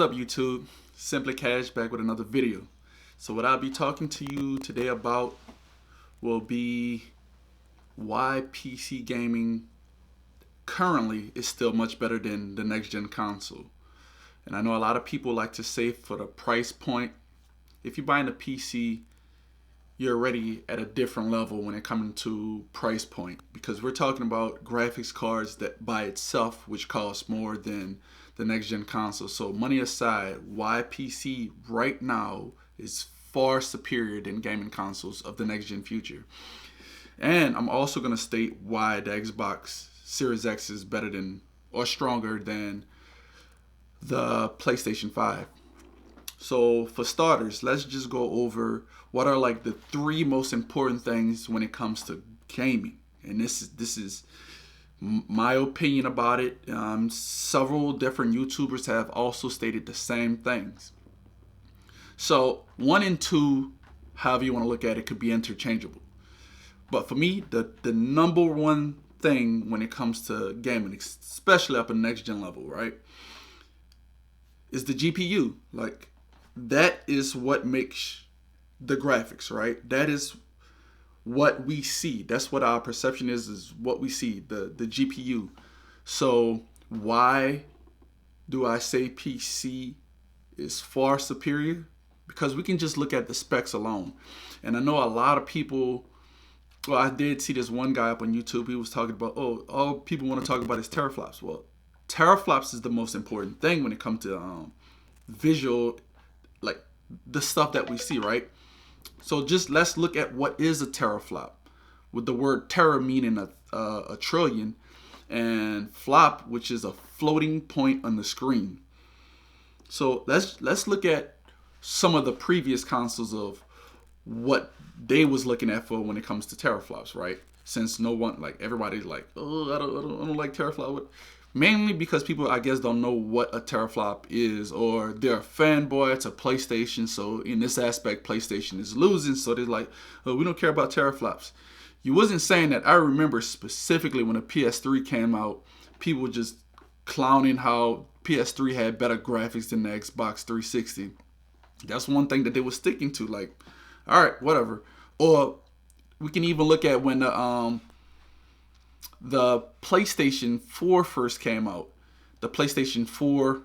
What's up, YouTube? Simply Cash back with another video. So what I'll be talking to you today about will be why PC gaming currently is still much better than the next gen console. And I know a lot of people like to say for the price point, if you're buying a PC, you're already at a different level when it comes to price point, because we're talking about graphics cards that by itself, which cost more than the next gen console. So money aside, why PC right now is far superior than gaming consoles of the next gen future. And I'm also going to state why the Xbox Series X is better than or stronger than the PlayStation 5. So for starters, let's just go over what are like the three most important things when it comes to gaming. And this is my opinion about it. Several different YouTubers have also stated the same things. So 1 and 2, however you want to look at it, could be interchangeable. But for me, the number one thing when it comes to gaming, especially up in the next gen level, right, is the GPU. Like, that is what makes the graphics, right? That is what we see. That's what our perception is what we see, the GPU. So why do I say PC is far superior? Because we can just look at the specs alone. And I know a lot of people, well, I did see this one guy up on YouTube. He was talking about, all people want to talk about is teraflops. Well, teraflops is the most important thing when it comes to visual, like the stuff that we see, right? So just let's look at what is a teraflop, with the word tera meaning a trillion, and flop, which is a floating point on the screen. So let's look at some of the previous consoles of what they was looking at for when it comes to teraflops, right? Since no one, like, everybody's like, I don't like teraflop. Mainly because people, I guess, don't know what a teraflop is, or they're a fanboy to PlayStation. So in this aspect, PlayStation is losing. So they're like, oh, we don't care about teraflops. You wasn't saying that. I remember specifically when the PS3 came out, people were just clowning how PS3 had better graphics than the Xbox 360. That's one thing that they were sticking to. Like, all right, whatever. Or we can even look at when the PlayStation 4 first came out. The PlayStation 4,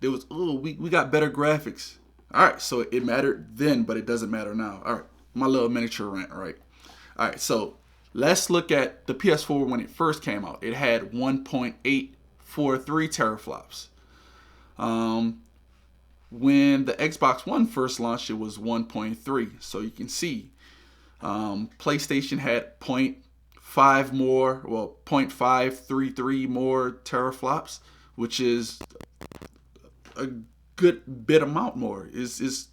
we got better graphics. All right, so it mattered then, but it doesn't matter now. All right, my little miniature rant, right? All right, so let's look at the PS4 when it first came out. It had 1.843 teraflops. When the Xbox One first launched, it was 1.3. So you can see PlayStation had 0.533 more teraflops, which is a good bit amount more. Is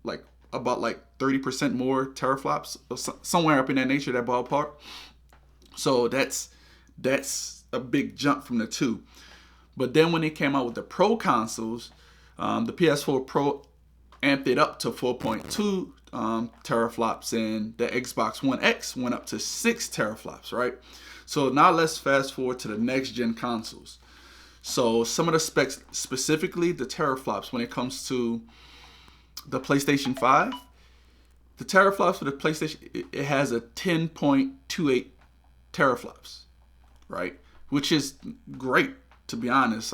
like about like 30% more teraflops, somewhere up in that nature, that ballpark. So that's a big jump from the two. But then when they came out with the Pro consoles, the PS4 Pro amped it up to 4.2 teraflops, and the Xbox One X went up to 6 teraflops, right? So now let's fast forward to the next gen consoles. So some of the specs, specifically the teraflops, when it comes to the PlayStation 5, the teraflops for the PlayStation, it has a 10.28 teraflops, right? Which is great, to be honest.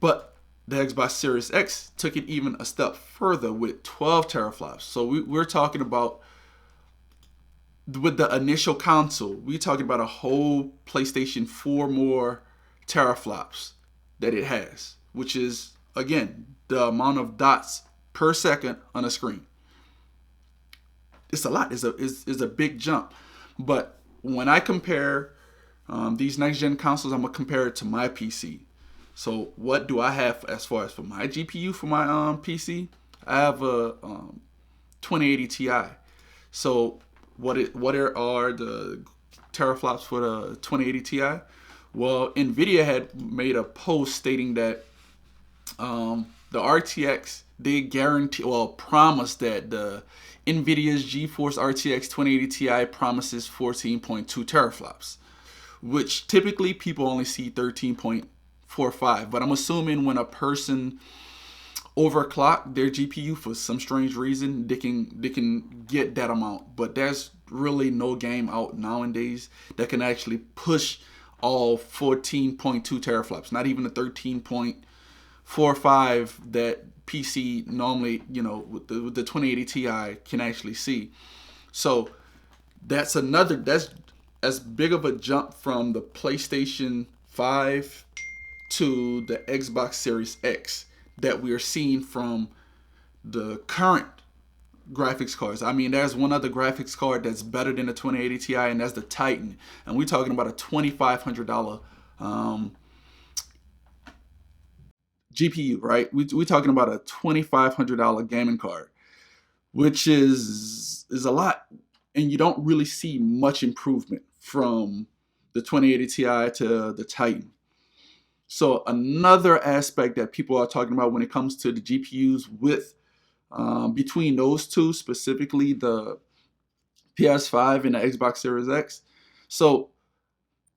But the Xbox Series X took it even a step further with 12 teraflops. So we're talking about, with the initial console, we're talking about a whole PlayStation 4 more teraflops that it has, which is, again, the amount of dots per second on a screen. It's a lot. It's a big jump. But when I compare these next gen consoles, I'm gonna compare it to my PC. So what do I have as far as for my GPU for my PC? I have a 2080 Ti. So what are the teraflops for the 2080 Ti? Well, NVIDIA had made a post stating that the RTX, they promised that the NVIDIA's GeForce RTX 2080 Ti promises 14.2 teraflops, which typically people only see 13.5 0.45. But I'm assuming when a person overclock their GPU for some strange reason, they can get that amount. But there's really no game out nowadays that can actually push all 14.2 teraflops, not even the 13.45 that PC normally, with the 2080 Ti can actually see. So that's as big of a jump from the PlayStation 5 to the Xbox Series X that we are seeing from the current graphics cards. I mean, there's one other graphics card that's better than the 2080 Ti, and that's the Titan. And we're talking about a $2,500 GPU, right? We're talking about a $2,500 gaming card, which is a lot, and you don't really see much improvement from the 2080 Ti to the Titan. So another aspect that people are talking about when it comes to the GPUs with between those two, specifically the PS5 and the Xbox Series X. So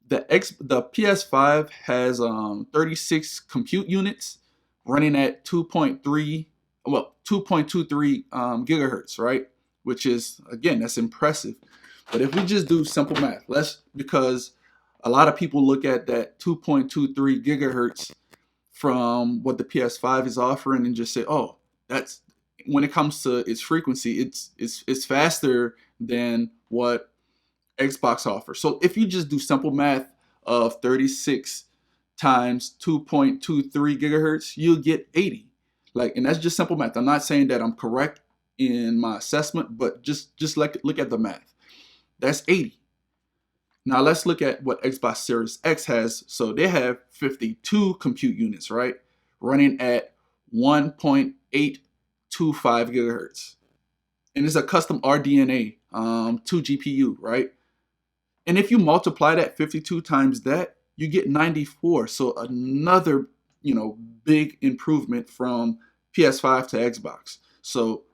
the PS5 has 36 compute units running at 2.23 gigahertz, right? Which is, again, that's impressive. But if we just do simple math, because a lot of people look at that 2.23 gigahertz from what the PS5 is offering and just say, oh, that's when it comes to its frequency, it's faster than what Xbox offers. So if you just do simple math of 36 times 2.23 gigahertz, you'll get 80. And that's just simple math. I'm not saying that I'm correct in my assessment, but just look at the math. That's 80. Now let's look at what Xbox Series X has. So they have 52 compute units, right? Running at 1.825 gigahertz. And it's a custom RDNA 2 GPU, right? And if you multiply that 52 times that, you get 94. So another, big improvement from PS5 to Xbox. So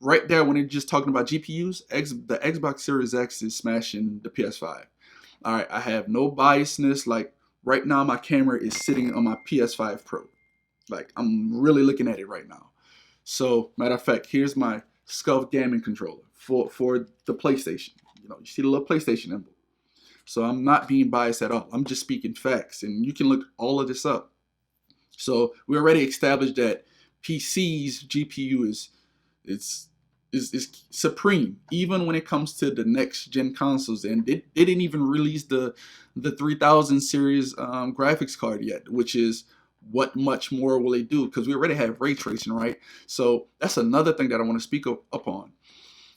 right there, when you're just talking about GPUs, the Xbox Series X is smashing the PS5. All right, I have no biasness. Like right now, my camera is sitting on my PS5 Pro. Like I'm really looking at it right now. So matter of fact, here's my SCUF gaming controller for the PlayStation. You see the little PlayStation emblem. So I'm not being biased at all. I'm just speaking facts, and you can look all of this up. So we already established that PC's GPU is supreme, even when it comes to the next gen consoles. And they didn't even release the 3000 series graphics card yet, which is what much more will they do, because we already have ray tracing, right? So that's another thing that I want to speak upon.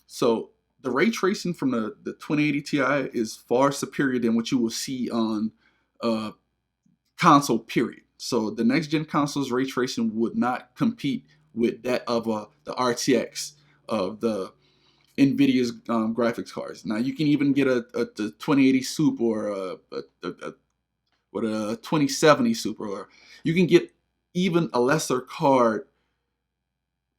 So the ray tracing from the 2080 Ti is far superior than what you will see on console, period. So the next gen consoles ray tracing would not compete with that of the RTX of the NVIDIA's graphics cards. Now you can even get a 2080 Super or a 2070 Super, or you can get even a lesser card,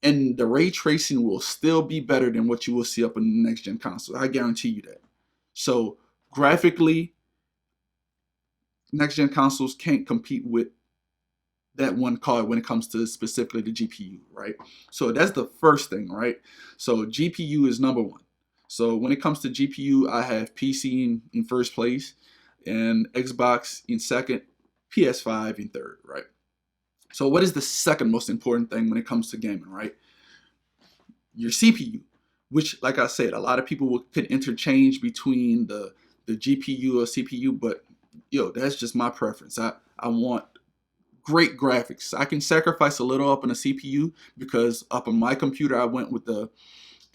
and the ray tracing will still be better than what you will see up in the next gen console. I guarantee you that. So graphically, next gen consoles can't compete with that one card when it comes to specifically the GPU, right? So that's the first thing, right? So GPU is number one. So when it comes to GPU, I have PC in first place, and Xbox in second, PS5 in third, right? So what is the second most important thing when it comes to gaming, right? Your CPU, which, like I said, a lot of people could interchange between the GPU or CPU, but that's just my preference. I want great graphics. I can sacrifice a little up on the CPU, because up on my computer I went with the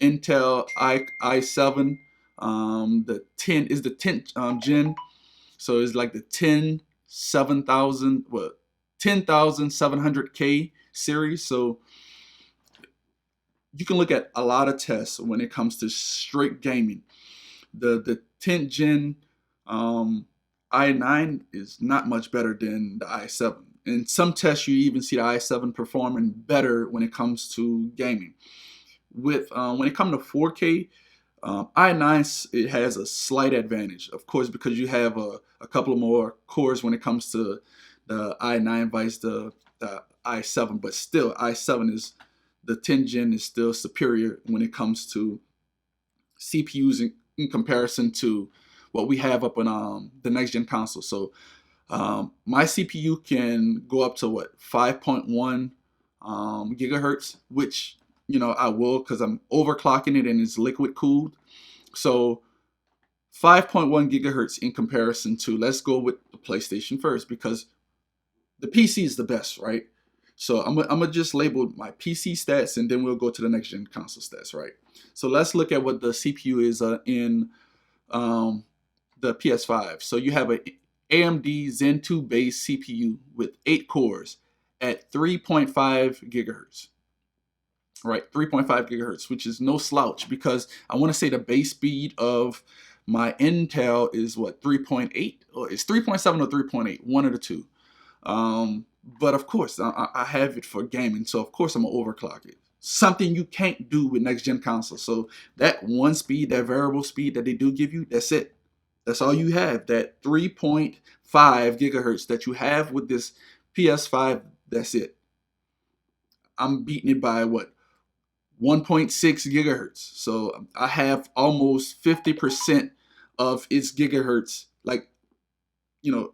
Intel i7. The 10th gen, so it's like the 10700K series. So you can look at a lot of tests when it comes to straight gaming. The 10th gen i9 is not much better than the i7. In some tests, you even see the i7 performing better when it comes to gaming. When it comes to 4K, i9 it has a slight advantage, of course, because you have a couple of more cores when it comes to the i9 vice the i7, but still i7 is the 10 gen is still superior when it comes to CPUs in comparison to what we have up on the next gen console. So my CPU can go up to what 5.1 gigahertz, which I will because I'm overclocking it and it's liquid cooled. So 5.1 gigahertz in comparison to, let's go with the PlayStation first because the PC is the best, right? So I'm gonna just label my PC stats and then we'll go to the next gen console stats, right? So let's look at what the CPU is in the PS5. So you have a AMD Zen 2 base CPU with 8 cores at 3.5 gigahertz. Right, 3.5 gigahertz, which is no slouch because I want to say the base speed of my Intel is what 3.8 or it's 3.7 or 3.8, one of the two. But of course, I have it for gaming, so of course I'm gonna overclock it. Something you can't do with next gen consoles. So that one speed, that variable speed that they do give you, that's it. That's all you have. That 3.5 gigahertz that you have with this PS5, that's it. I'm beating it by what? 1.6 gigahertz. So I have almost 50% of its gigahertz, like,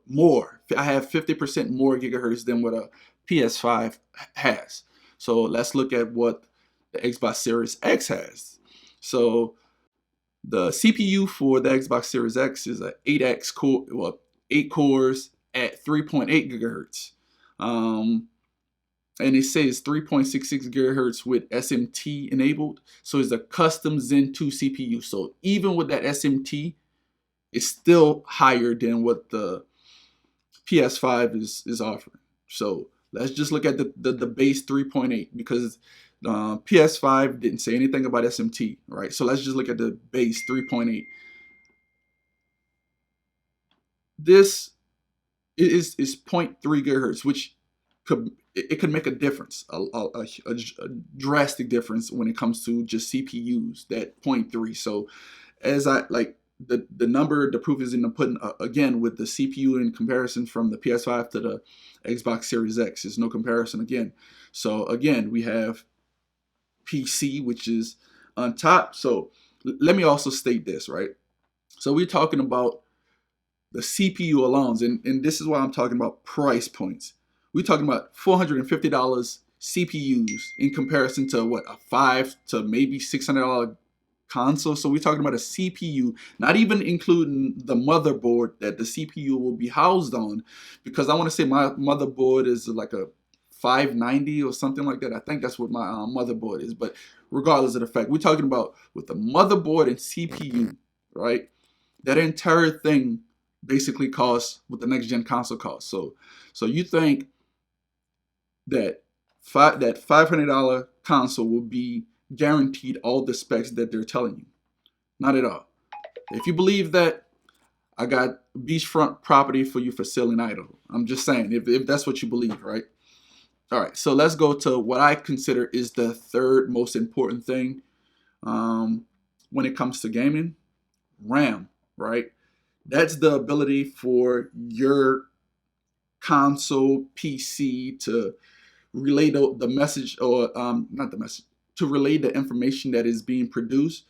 more. I have 50% more gigahertz than what a PS5 has. So let's look at what the Xbox Series X has. So the CPU for the Xbox Series X is a 8X core, well, 8 cores at 3.8 gigahertz. And it says 3.66 gigahertz with SMT enabled. So it's a custom Zen 2 CPU. So even with that SMT, it's still higher than what the PS5 is offering. So let's just look at the base 3.8 because PS5 didn't say anything about SMT, right? So let's just look at the base 3.8. This is 0.3 gigahertz, which could make a difference, a drastic difference when it comes to just CPUs. That 0.3. So as I like the number, the proof is in the pudding. Again, with the CPU in comparison from the PS5 to the Xbox Series X, there's no comparison again. So again, we have PC, which is on top. So let me also state this, right? So we're talking about the CPU alone, and this is why I'm talking about price points. We're talking about $450 CPUs in comparison to what, a $500 to maybe $600 console. So we're talking about a CPU, not even including the motherboard that the CPU will be housed on, because I want to say my motherboard is like a 590 or something like that. I think that's what my motherboard is. But regardless of the fact, we're talking about with the motherboard and CPU, right? That entire thing basically costs what the next gen console costs. So you think that that $500 console will be guaranteed all the specs that they're telling you? Not at all. If you believe that, I got beachfront property for you for sale in Idaho. I'm just saying, if that's what you believe, right? All right, so let's go to what I consider is the third most important thing when it comes to gaming: RAM, right? That's the ability for your console PC to relay the message, or not the message, to relay the information that is being produced.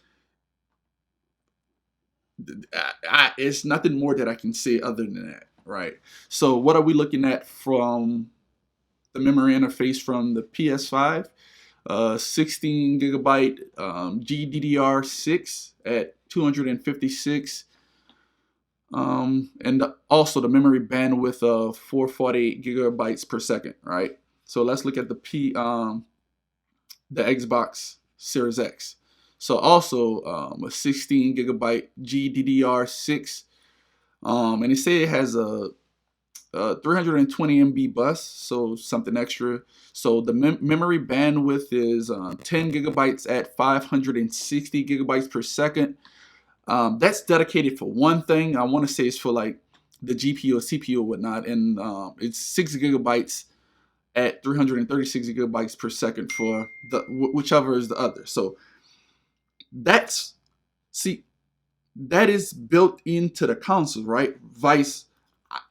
It's nothing more that I can say other than that, right? So what are we looking at from the memory interface from the PS5? 16 gigabyte GDDR6 at 256. And also the memory bandwidth of 448 gigabytes per second, right? So let's look at the Xbox Series X. So also a 16 gigabyte GDDR6, and they say it has a 320 MB bus, so something extra. So the memory bandwidth is 10 gigabytes at 560 gigabytes per second. That's dedicated for one thing. I want to say it's for like the GPU or CPU or whatnot, and it's 6 gigabytes at 336 gigabytes per second for the whichever is the other. So that is built into the console, right? Vice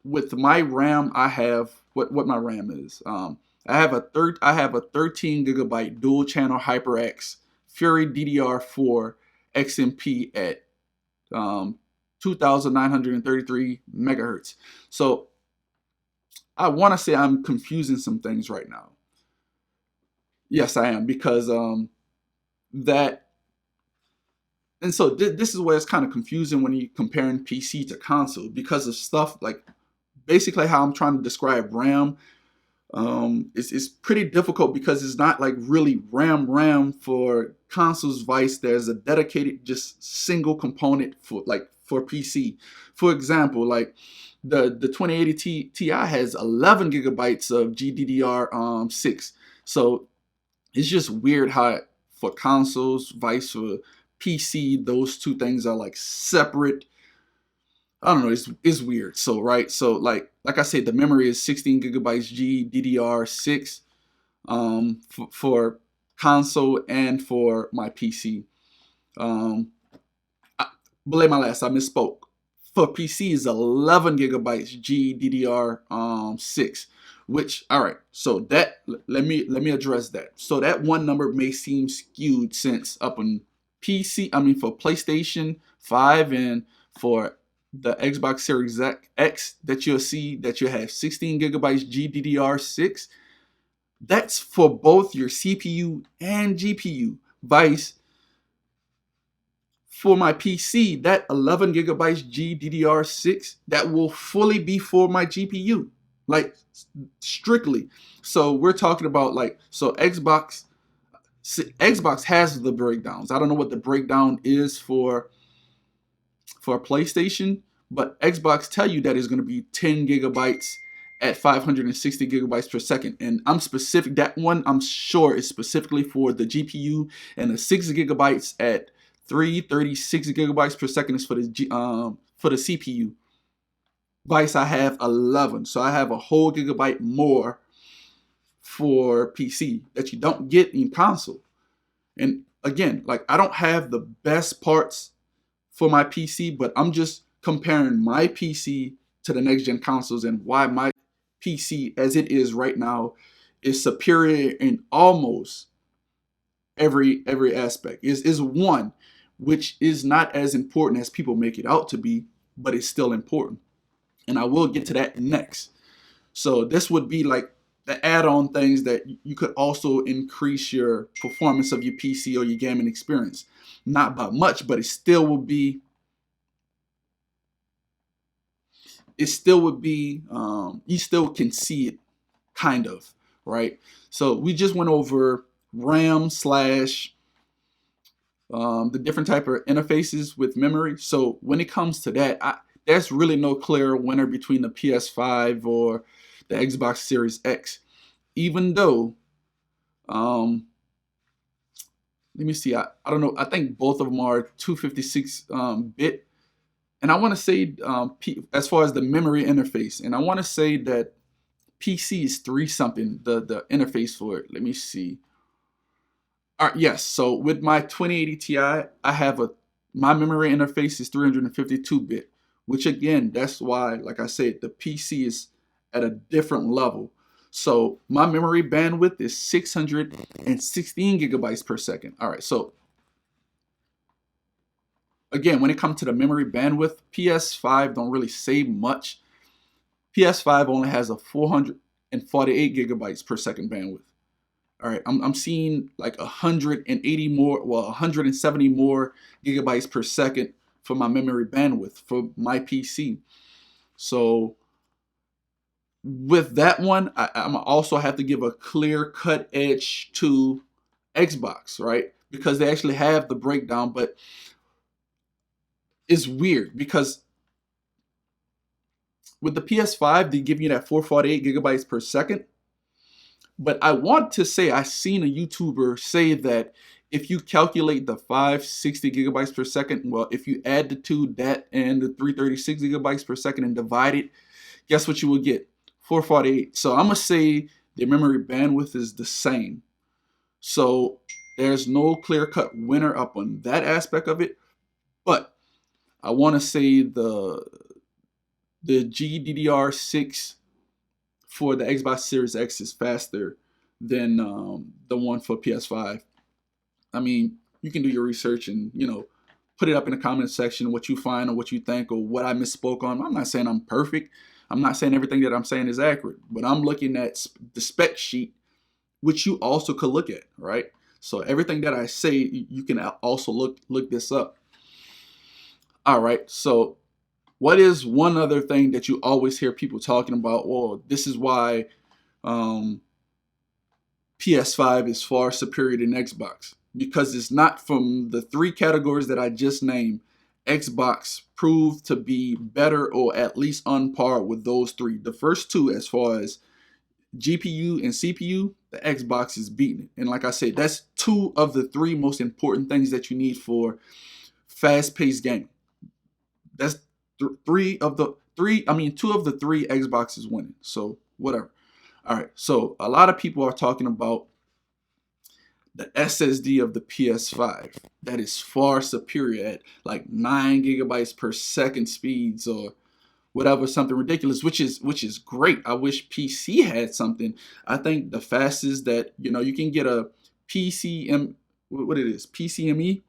with my RAM, I have what my RAM is. I have a 13 gigabyte dual channel HyperX Fury DDR4 XMP at 2,933 megahertz. So I want to say I'm confusing some things right now. Yes, I am, because that and so this is where it's kind of confusing when you're comparing PC to console, because of stuff like basically how I'm trying to describe RAM. It's pretty difficult because it's not like really RAM for consoles. Vice, there's a dedicated just single component for PC. For example, like the 2080 Ti has 11 gigabytes of GDDR6. So it's just weird how for consoles, vice for PC, those two things are like separate. I don't know. It's weird. So right. So like I said, the memory is 16 gigabytes GDDR6 for console and for my PC. Belay my last. I misspoke. For PC is 11 gigabytes GDDR6. Which, all right. So that let me address that. So that one number may seem skewed, since up on PC, I mean for PlayStation 5 and for the Xbox Series X, that you'll see that you have 16 gigabytes GDDR6. That's for both your CPU and GPU. Vice, for my PC, that 11 gigabytes GDDR6, that will fully be for my GPU, like strictly. So we're talking about so Xbox has the breakdowns. I don't know what the breakdown is for PlayStation, but Xbox tell you that it's going to be 10 gigabytes at 560 gigabytes per second. And that one I'm sure is specifically for the GPU, and the 6 gigabytes at 336 gigabytes per second is for the CPU. Vice, I have 11, so I have a whole gigabyte more for PC that you don't get in console. And again, like, I don't have the best parts for my PC, but I'm just comparing my PC to the next gen consoles, and why my PC as it is right now is superior in almost every aspect. Is one which is not as important as people make it out to be, but it's still important. And I will get to that next. So this would be like the add-on things that you could also increase your performance of your PC or your gaming experience. Not by much, but it still would be you still can see it, kind of, right? So we just went over RAM slash the different type of interfaces with memory. So when it comes to that, there's really no clear winner between the PS5 or the Xbox Series X. Even though, let me see, I don't know, I think both of them are 256 bit. And I want to say, as far as the memory interface, and I want to say that PC is 3 something, the interface for it. Let me see. All right, yes. So with my 2080 Ti, I have my memory interface is 352-bit, which again, that's why, like I said, the PC is at a different level. So my memory bandwidth is 616 gigabytes per second. All right, so again, when it comes to the memory bandwidth, PS5 don't really say much. PS5 only has a 448 gigabytes per second bandwidth. All right, I'm seeing like 170 more gigabytes per second for my memory bandwidth for my PC. So with that one, I'm also have to give a clear cut edge to Xbox, right? Because they actually have the breakdown, but it's weird because with the PS5, they give you that 448 gigabytes per second. But I want to say I seen a YouTuber say that if you calculate the 560 gigabytes per second, well, if you add the two, that and the 336 gigabytes per second, and divide it, guess what you will get? 448. So I'm going to say the memory bandwidth is the same. So there's no clear-cut winner up on that aspect of it. But I want to say the GDDR6 for the Xbox Series X is faster than the one for PS5. I mean, you can do your research and, you know, put it up in the comment section what you find or what you think or what I misspoke on. I'm not saying I'm perfect. I'm not saying everything that I'm saying is accurate, but I'm looking at the spec sheet, which you also could look at, right? So everything that I say, you can also look this up. All right, so what is one other thing that you always hear people talking about? Well, this is why PS5 is far superior than Xbox, because it's not from the three categories that I just named. Xbox proved to be better or at least on par with those three. The first two, as far as GPU and CPU, the Xbox is beating it. And like I said, that's two of the three most important things that you need for fast-paced gaming. That's two of the three Xboxes winning. So whatever. All right. So a lot of people are talking about the SSD of the PS5 that is far superior at like 9 gigabytes per second speeds or whatever, something ridiculous, which is great. I wish PC had something. I think the fastest that, you know, you can get a PCM, what it is, PCME,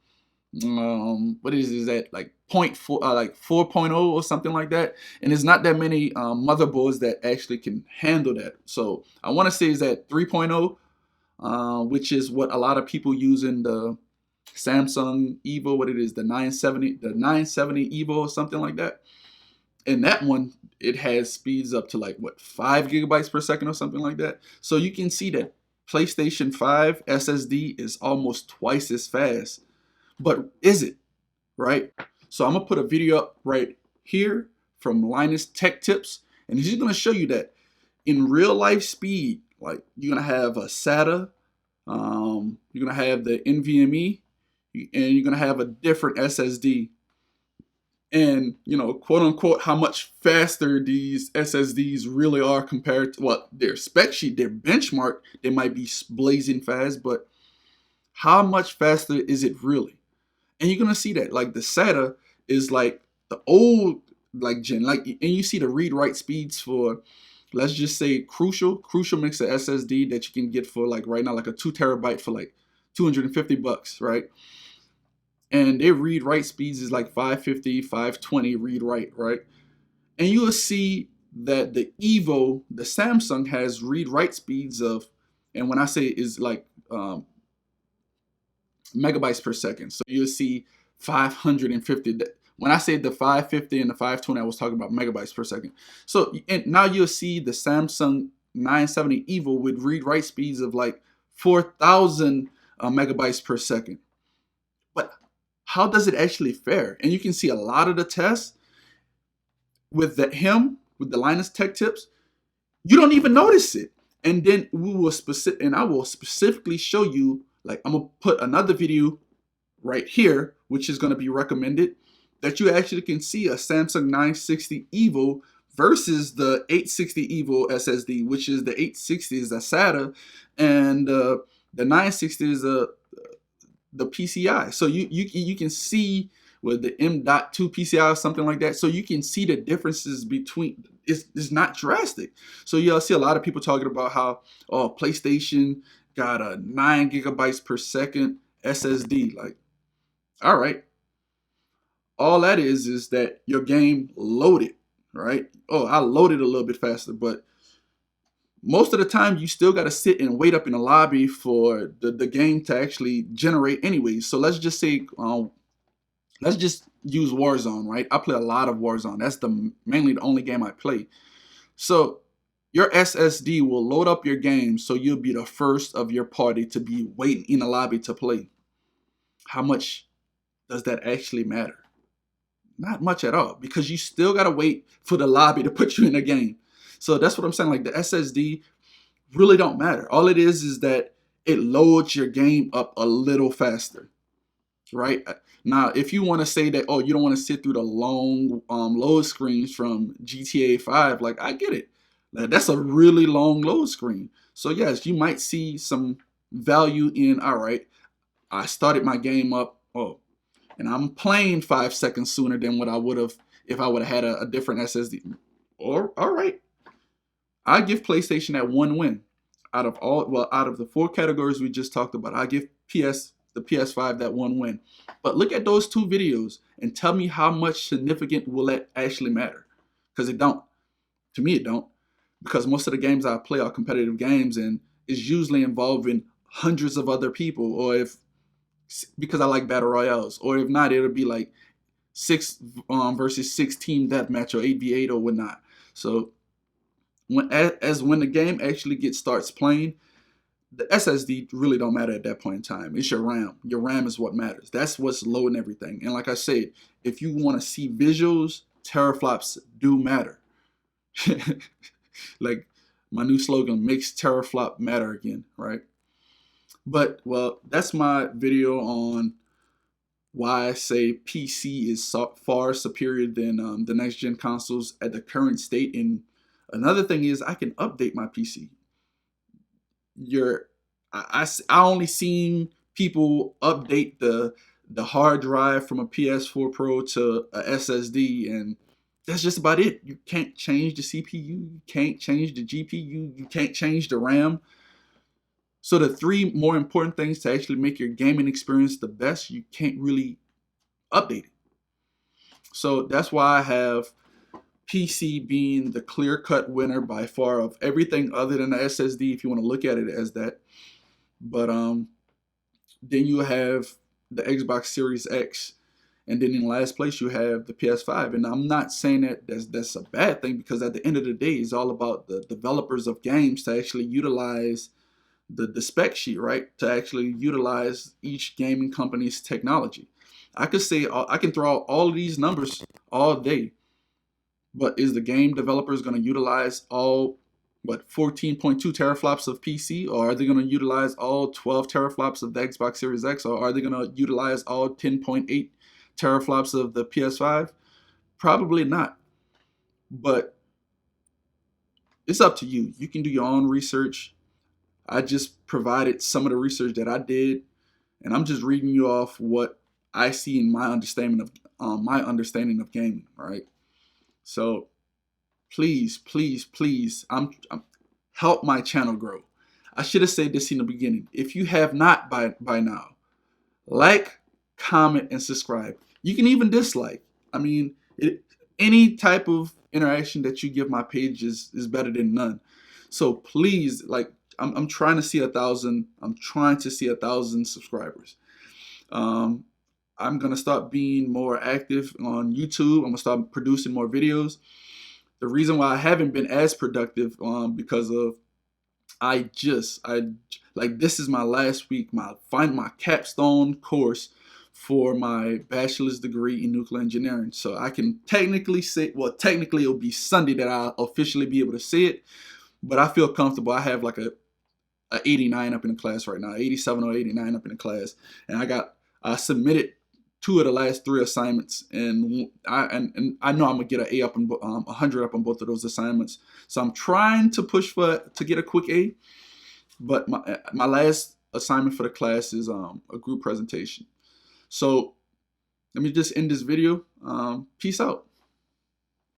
what is that, like 0.4, like 4.0 or something like that, and there's not that many motherboards that actually can handle that. So I want to say is that 3.0, which is what a lot of people use in the Samsung Evo, what it is, the 970 Evo or something like that. And that one, it has speeds up to like what, 5 gigabytes per second or something like that. So you can see that PlayStation 5 SSD is almost twice as fast. But is it, right? So I'm gonna put a video up right here from Linus Tech Tips, and he's gonna show you that in real life speed, like you're gonna have a SATA, you're gonna have the NVMe, and you're gonna have a different SSD. And, you know, quote unquote, how much faster these SSDs really are compared to what their spec sheet, their benchmark, they might be blazing fast, but how much faster is it really? And you're gonna see that like the SATA is like the old like gen, like, and you see the read-write speeds for, let's just say Crucial makes an SSD that you can get for like right now like a 2 terabyte for like $250, right? And their read-write speeds is like 550, 520 read-write, right? And you will see that the Evo, the Samsung, has read-write speeds of, and when I say is like megabytes per second, so you'll see 550. When I say the 550 and the 520, I was talking about megabytes per second. So and now you'll see the Samsung 970 Evo with read-write speeds of like 4,000 megabytes per second. But how does it actually fare? And you can see a lot of the tests with with the Linus Tech Tips, you don't even notice it. And then I will specifically show you, like I'm gonna put another video right here, which is gonna be recommended, that you actually can see a Samsung 960 Evo versus the 860 Evo SSD, which is the 860 is a SATA, and the 960 is the PCI. So you can see with the M.2 PCI or something like that. So you can see the differences between, it's not drastic. So you'll see a lot of people talking about how, oh, PlayStation got a 9 gigabytes per second SSD. Like, all right. All that is that your game loaded, right? Oh, I loaded a little bit faster, but most of the time you still got to sit and wait up in the lobby for the game to actually generate anyways. So let's just say, let's just use Warzone, right? I play a lot of Warzone. That's mainly the only game I play. So your SSD will load up your game, so you'll be the first of your party to be waiting in the lobby to play. How much does that actually matter? Not much at all, because you still got to wait for the lobby to put you in a game. So that's what I'm saying. Like the SSD really don't matter. All it is that it loads your game up a little faster, right? Now, if you want to say that, oh, you don't want to sit through the long load screens from GTA 5, like I get it. That's a really long load screen. So yes, you might see some value in, all right, I started my game up, oh, and I'm playing 5 seconds sooner than what I would have if I would have had a different SSD. Or all right. I give PlayStation that one win. Out of all, well, out of the 4 categories we just talked about, I give the PS5 that one win. But look at those 2 videos and tell me how much significant will it actually matter? Because it don't. To me, it don't. Because most of the games I play are competitive games, and it's usually involving hundreds of other people, or if because I like battle royales, or if not, it'll be like 6 versus 6 team deathmatch or 8v8 or whatnot. So when the game actually starts playing, the SSD really don't matter at that point in time. It's your RAM. Your RAM is what matters. That's what's loading everything. And like I said, if you want to see visuals, teraflops do matter. Like my new slogan, makes teraflop matter again, right? But well, that's my video on why I say PC is far superior than the next gen consoles at the current state. And another thing is I can update my PC. I only seen people update the hard drive from a PS4 Pro to a SSD, and that's just about it. You can't change the CPU, you can't change the GPU, you can't change the RAM. So the 3 more important things to actually make your gaming experience the best, you can't really update it. So that's why I have PC being the clear-cut winner by far of everything other than the SSD, if you want to look at it as that. But then you have the Xbox Series X, and then in last place you have the PS5. And I'm not saying that that's a bad thing, because at the end of the day, it's all about the developers of games to actually utilize the spec sheet, right? To actually utilize each gaming company's technology. I could say I can throw out all of these numbers all day, but is the game developers going to utilize all 14.2 teraflops of PC, or are they going to utilize all 12 teraflops of the Xbox Series X, or are they going to utilize all 10.8 teraflops of the PS5? Probably not. But it's up to you. You can do your own research. I just provided some of the research that I did, and I'm just reading you off what I see in my understanding of gaming. Right? So please, please, please, I'm help my channel grow. I should have said this in the beginning. If you have not by now, like, comment, and subscribe. You can even dislike. I mean, any type of interaction that you give my page is better than none. So please, like, I'm trying to see 1,000. I'm trying to see 1,000 subscribers. I'm gonna start being more active on YouTube. I'm gonna start producing more videos. The reason why I haven't been as productive, because of this is my last week, my capstone course for my bachelor's degree in nuclear engineering. So I can technically say, well, technically it'll be Sunday that I'll officially be able to say it, but I feel comfortable. I have like a 89 up in the class right now, 87 or 89 up in the class, and I submitted 2 of the last 3 assignments, and I know I'm gonna get an A up and 100 up on both of those assignments. So I'm trying to push to get a quick A, but my last assignment for the class is a group presentation. So let me just end this video. Peace out.